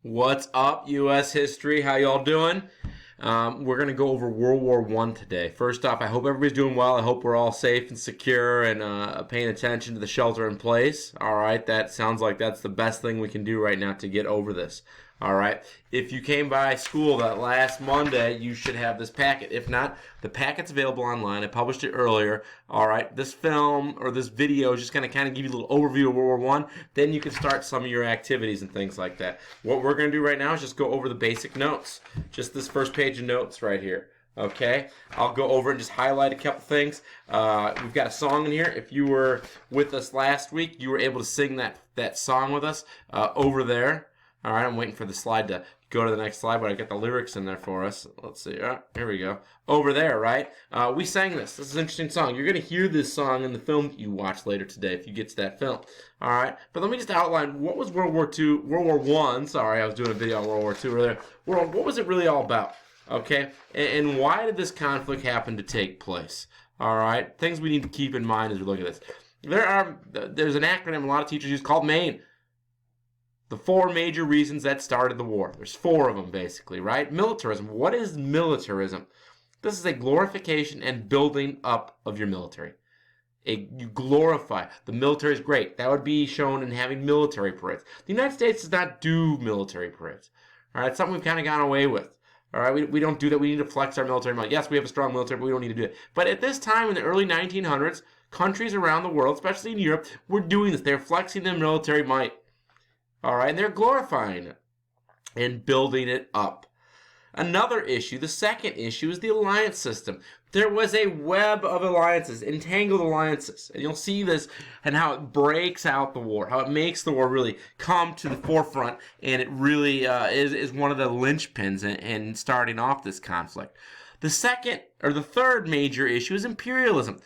What's up, U.S. history? How y'all doing? We're going to go over World War I today. First off, I hope everybody's doing well. I hope we're all safe and secure and paying attention to the shelter in place. All right, that sounds like that's the best thing we can do right now to get over this. All right, if you came by school that last Monday, you should have this packet. If not, the packet's available online. I published it earlier. All right, this film or this video is just going to kind of give you a little overview of World War I. Then you can start some of your activities and things like that. What we're going to do right now is just go over the basic notes. Just this first page of notes right here. Okay, I'll go over and just highlight a couple things. We've got a song in here. If you were with us last week, you were able to sing that song with us over there. All right, I'm waiting for the slide to go to the next slide, but I got the lyrics in there for us. Let's see. Here we go. Over there, right? We sang this. This is an interesting song. You're going to hear this song in the film you watch later today if you get to that film. All right, but let me just outline what was World War I. Sorry, I was doing a video on World War II earlier. What was it really all about? Okay, and why did this conflict happen to take place? All right, things we need to keep in mind as we look at this. There's an acronym a lot of teachers use called MAIN. The four major reasons that started the war. There's four of them, basically, right? Militarism. What is militarism? This is a glorification and building up of your military. You glorify. The military is great. That would be shown in having military parades. The United States does not do military parades. All right, it's something we've kind of gone away with. All right, we don't do that. We need to flex our military might. Yes, we have a strong military, but we don't need to do it. But at this time, in the early 1900s, countries around the world, especially in Europe, were doing this. They're flexing their military might. All right, and they're glorifying it and building it up. Another issue, the second issue, is the alliance system. There was a web of alliances, entangled alliances, and you'll see this and how it breaks out the war, how it makes the war really come to the forefront, and it really is one of the linchpins in starting off this conflict. The third major issue is imperialism.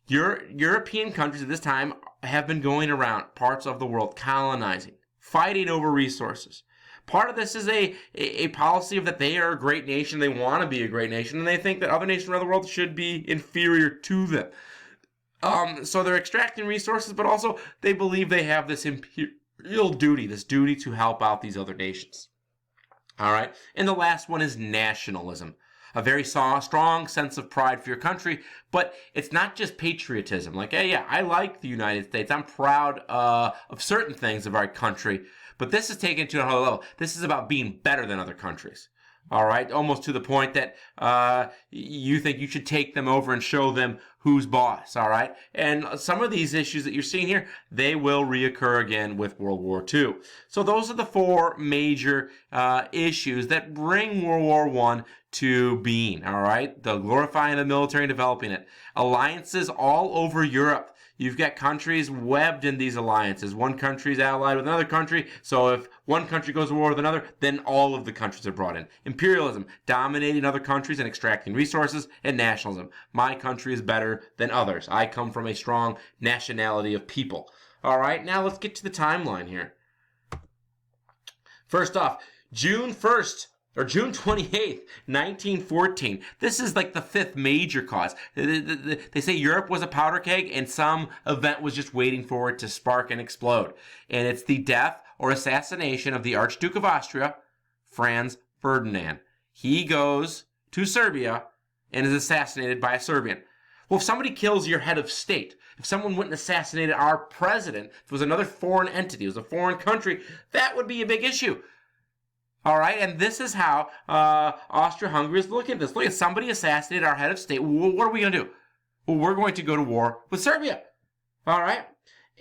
European countries at this time have been going around parts of the world, colonizing, fighting over resources. Part of this is a policy of that they are a great nation, they want to be a great nation, and they think that other nations around the world should be inferior to them. So they're extracting resources, but also they believe they have this imperial duty, this duty to help out these other nations. All right, and the last one is nationalism. A very strong sense of pride for your country, but it's not just patriotism. Like, hey, yeah, I like the United States. I'm proud of certain things of our country, but this is taken to another level. This is about being better than other countries. All right, almost to the point that you think you should take them over and show them who's boss. All right, and some of these issues that you're seeing here, they will reoccur again with World War II. So those are the four major issues that bring World War I to being. All right, the glorifying the military and developing it. Alliances all over Europe. You've got countries webbed in these alliances. One country's allied with another country, so if one country goes to war with another, then all of the countries are brought in. Imperialism, dominating other countries and extracting resources, and nationalism. My country is better than others. I come from a strong nationality of people. All right, now let's get to the timeline here. First off, June 28th, 1914. This is like the fifth major cause. They say Europe was a powder keg and some event was just waiting for it to spark and explode. And it's the death or assassination of the Archduke of Austria, Franz Ferdinand. He goes to Serbia and is assassinated by a Serbian. Well, if somebody kills your head of state, if someone went and assassinated our president, if it was another foreign entity, it was a foreign country, that would be a big issue. All right, and this is how Austria-Hungary is looking at this. Look, at somebody assassinated our head of state. What are we going to do? Well, we're going to go to war with Serbia. All right,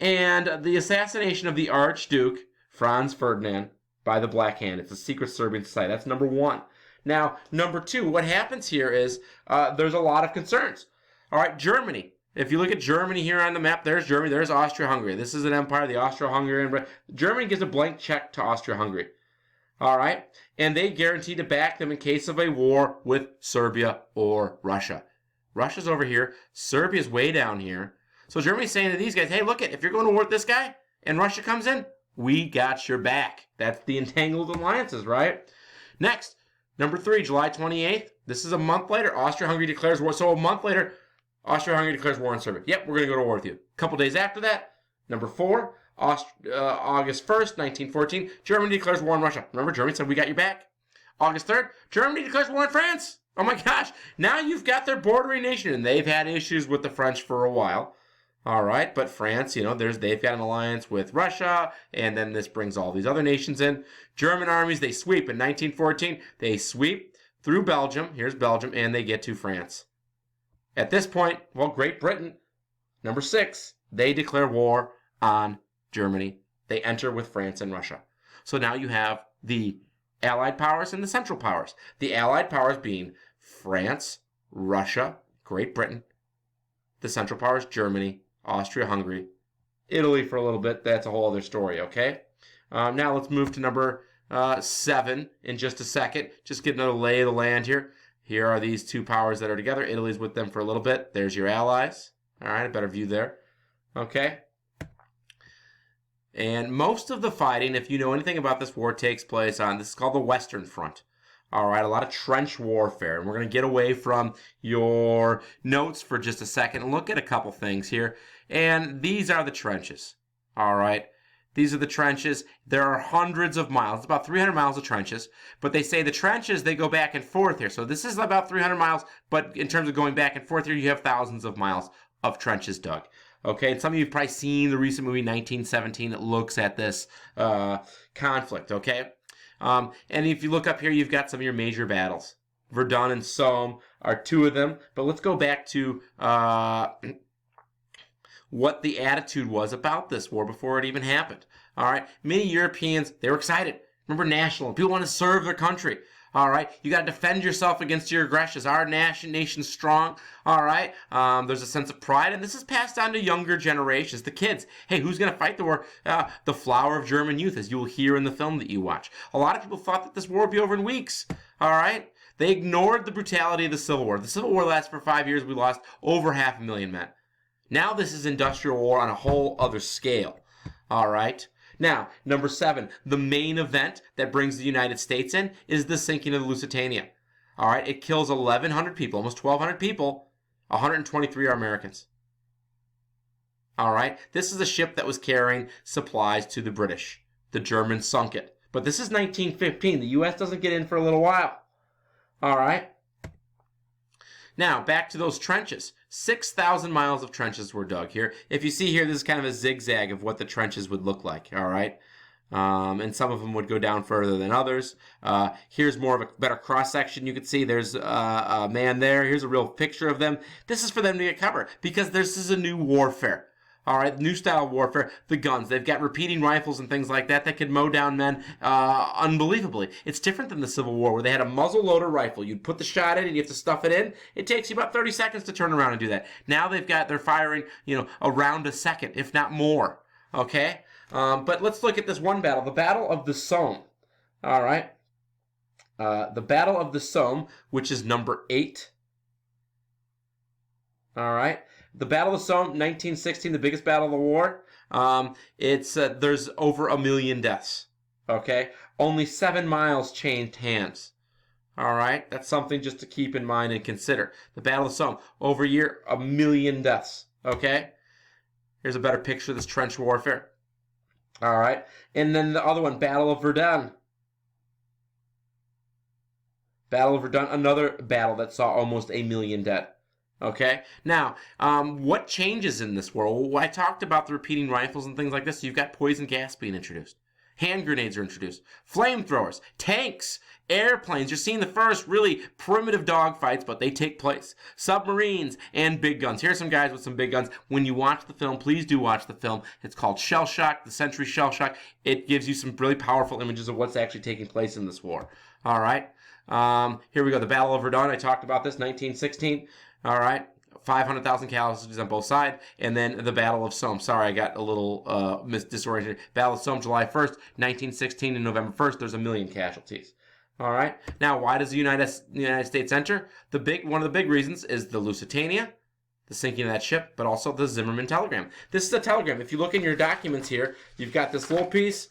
and the assassination of the Archduke Franz Ferdinand by the Black Hand. It's a secret Serbian society. That's number one. Now, number two, what happens here is there's a lot of concerns. All right, Germany. If you look at Germany here on the map, there's Germany, there's Austria-Hungary. This is an empire, the Austro-Hungarian. Germany gives a blank check to Austria-Hungary. All right, and they guarantee to back them in case of a war with Serbia or Russia. Russia's over here, Serbia's way down here. So Germany's saying to these guys, hey, look, if you're going to war with this guy and Russia comes in, we got your back. That's the entangled alliances, right? Next, number three, July 28th. This is a month later. Austria-Hungary declares war. So a month later, Austria-Hungary declares war on Serbia. Yep, we're going to go to war with you. A couple days after that, number four, August 1st, 1914, Germany declares war on Russia. Remember, Germany said, we got your back. August 3rd, Germany declares war on France. Oh my gosh, now you've got their bordering nation, and they've had issues with the French for a while. All right, but France, they've got an alliance with Russia, and then this brings all these other nations in. German armies, they sweep in 1914. They sweep through Belgium. Here's Belgium, and they get to France. At this point, well, Great Britain, number 6, they declare war on Germany. They enter with France and Russia. So now you have the Allied powers and the Central powers. The Allied powers being France, Russia, Great Britain. The Central powers, Germany, Austria-Hungary, Italy for a little bit. That's a whole other story, okay? Now let's move to number 7 in just a second. Just get another lay of the land here. Here are these two powers that are together. Italy's with them for a little bit. There's your allies. All right, a better view there. Okay? And most of the fighting, if you know anything about this war, takes place on, this is called the Western Front. All right, a lot of trench warfare. And we're going to get away from your notes for just a second and look at a couple things here. And these are the trenches. All right, these are the trenches. There are hundreds of miles. It's about 300 miles of trenches. But they say the trenches, they go back and forth here. So this is about 300 miles. But in terms of going back and forth here, you have thousands of miles of trenches dug. Okay, and some of you have probably seen the recent movie 1917 that looks at this conflict, okay? And if you look up here, you've got some of your major battles. Verdun and Somme are two of them. But let's go back to what the attitude was about this war before it even happened. All right, many Europeans, they were excited. Remember, national. People want to serve their country. All right, you got to defend yourself against your aggressions. Our nation's strong. All right, there's a sense of pride, and this is passed on to younger generations, the kids. Hey, who's going to fight the war? The flower of German youth, as you will hear in the film that you watch. A lot of people thought that this war would be over in weeks. All right, they ignored the brutality of the Civil War. The Civil War lasted for 5 years. We lost over 500,000 men. Now this is industrial war on a whole other scale. All right. Now, number 7, the main event that brings the United States in is the sinking of the Lusitania. All right, it kills 1,100 people, almost 1,200 people. 123 are Americans. All right, this is a ship that was carrying supplies to the British. The Germans sunk it. But this is 1915. The U.S. doesn't get in for a little while. All right. Now, back to those trenches. 6,000 miles of trenches were dug here. If you see here, this is kind of a zigzag of what the trenches would look like, all right? And some of them would go down further than others. Here's more of a better cross-section. You can see there's a man there. Here's a real picture of them. This is for them to get cover because this is a new warfare. All right, new style warfare, the guns. They've got repeating rifles and things like that can mow down men unbelievably. It's different than the Civil War where they had a muzzle-loader rifle. You'd put the shot in and you have to stuff it in. It takes you about 30 seconds to turn around and do that. Now they're firing, around a second, if not more. Okay? But let's look at this one battle, the Battle of the Somme. All right? The Battle of the Somme, which is number 8. All right? The Battle of Somme, 1916, the biggest battle of the war. There's over 1 million deaths. Okay, only 7 miles changed hands. All right, that's something just to keep in mind and consider. The Battle of Somme, over a year, 1 million deaths. Okay, here's a better picture of this trench warfare. All right, and then the other one, Battle of Verdun. Battle of Verdun, another battle that saw almost 1 million dead. Okay, now, what changes in this war? Well, I talked about the repeating rifles and things like this. You've got poison gas being introduced. Hand grenades are introduced. Flamethrowers, tanks, airplanes. You're seeing the first really primitive dogfights, but they take place. Submarines and big guns. Here's some guys with some big guns. When you watch the film, please do watch the film. It's called Shell Shock, the Century Shell Shock. It gives you some really powerful images of what's actually taking place in this war. All right, here we go. The Battle of Verdun. I talked about this, 1916. All right, 500,000 casualties on both sides. And then the Battle of Somme. Sorry, I got a little disoriented. Battle of Somme, July 1st, 1916, and November 1st, there's 1 million casualties. All right, now why does the United States enter? One of the big reasons is the Lusitania, the sinking of that ship, but also the Zimmerman telegram. This is a telegram. If you look in your documents here, you've got this little piece,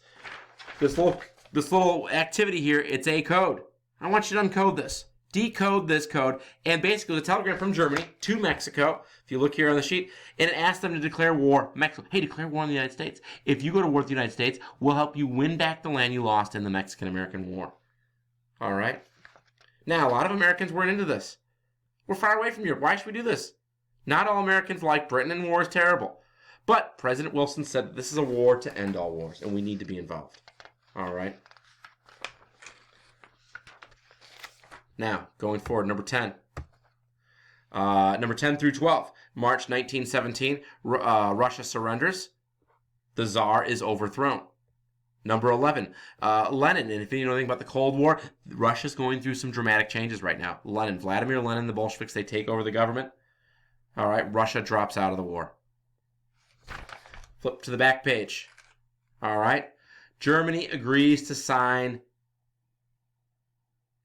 this little activity here. It's a code. I want you to uncode this. decode this code, and basically the telegram from Germany to Mexico, if you look here on the sheet, and it asked them to declare war. Mexico, hey, declare war on the United States. If you go to war with the United States, we'll help you win back the land you lost in the Mexican-American War. All right? Now, a lot of Americans weren't into this. We're far away from Europe. Why should we do this? Not all Americans like Britain, and war is terrible. But President Wilson said that this is a war to end all wars, and we need to be involved. All right? Now, going forward, number 10. Number 10 through 12. March 1917, Russia surrenders. The Tsar is overthrown. Number 11, Lenin. And if you know anything about the Cold War, Russia's going through some dramatic changes right now. Vladimir Lenin, the Bolsheviks, they take over the government. All right, Russia drops out of the war. Flip to the back page. All right, Germany agrees to sign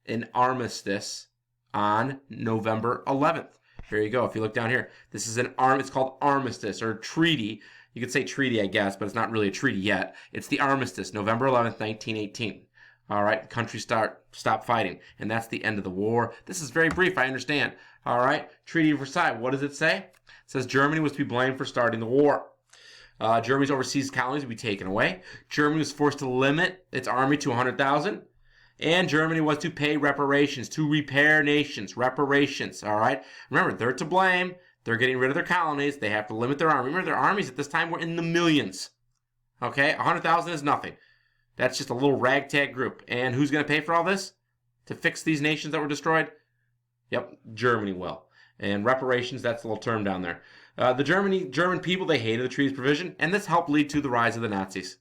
an armistice on November 11th. Here you go. If you look down here, this is it's called armistice or treaty. You could say treaty, I guess, but it's not really a treaty yet. It's the armistice, November 11th, 1918. All right, the country stop fighting, and that's the end of the war. This is very brief, I understand. All right, Treaty of Versailles, what does it say? It says Germany was to be blamed for starting the war. Germany's overseas colonies would be taken away. Germany was forced to limit its army to 100,000. And Germany was to pay reparations, to repair nations, reparations, all right? Remember, they're to blame. They're getting rid of their colonies. They have to limit their army. Remember, their armies at this time were in the millions, okay? 100,000 is nothing. That's just a little ragtag group. And who's going to pay for all this? To fix these nations that were destroyed? Yep, Germany will. And reparations, that's the little term down there. The German people, they hated the treaty's provision, and this helped lead to the rise of the Nazis.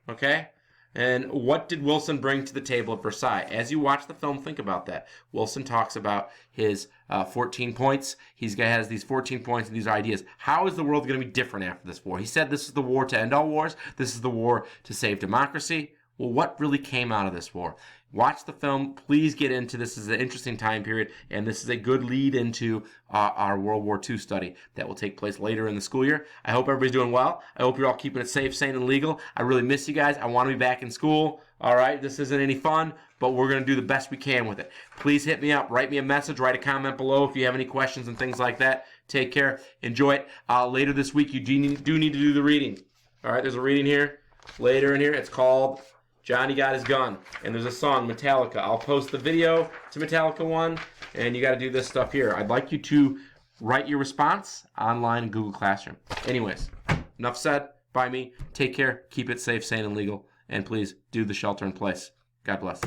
Okay? And what did Wilson bring to the table at Versailles? As you watch the film, think about that. Wilson talks about his 14 points. He has these 14 points and these ideas. How is the world going to be different after this war? He said this is the war to end all wars. This is the war to save democracy. Well, what really came out of this war? Watch the film. Please get into this. This is an interesting time period, and this is a good lead into our World War II study that will take place later in the school year. I hope everybody's doing well. I hope you're all keeping it safe, sane, and legal. I really miss you guys. I want to be back in school. All right, this isn't any fun, but we're going to do the best we can with it. Please hit me up. Write me a message. Write a comment below if you have any questions and things like that. Take care. Enjoy it. Later this week, you do need to do the reading. All right, there's a reading here. Later in here, it's called Johnny Got His Gun, and there's a song, Metallica. I'll post the video to Metallica 1, and you got to do this stuff here. I'd like you to write your response online in Google Classroom. Anyways, enough said by me. Take care. Keep it safe, sane, and legal. And please do the shelter in place. God bless.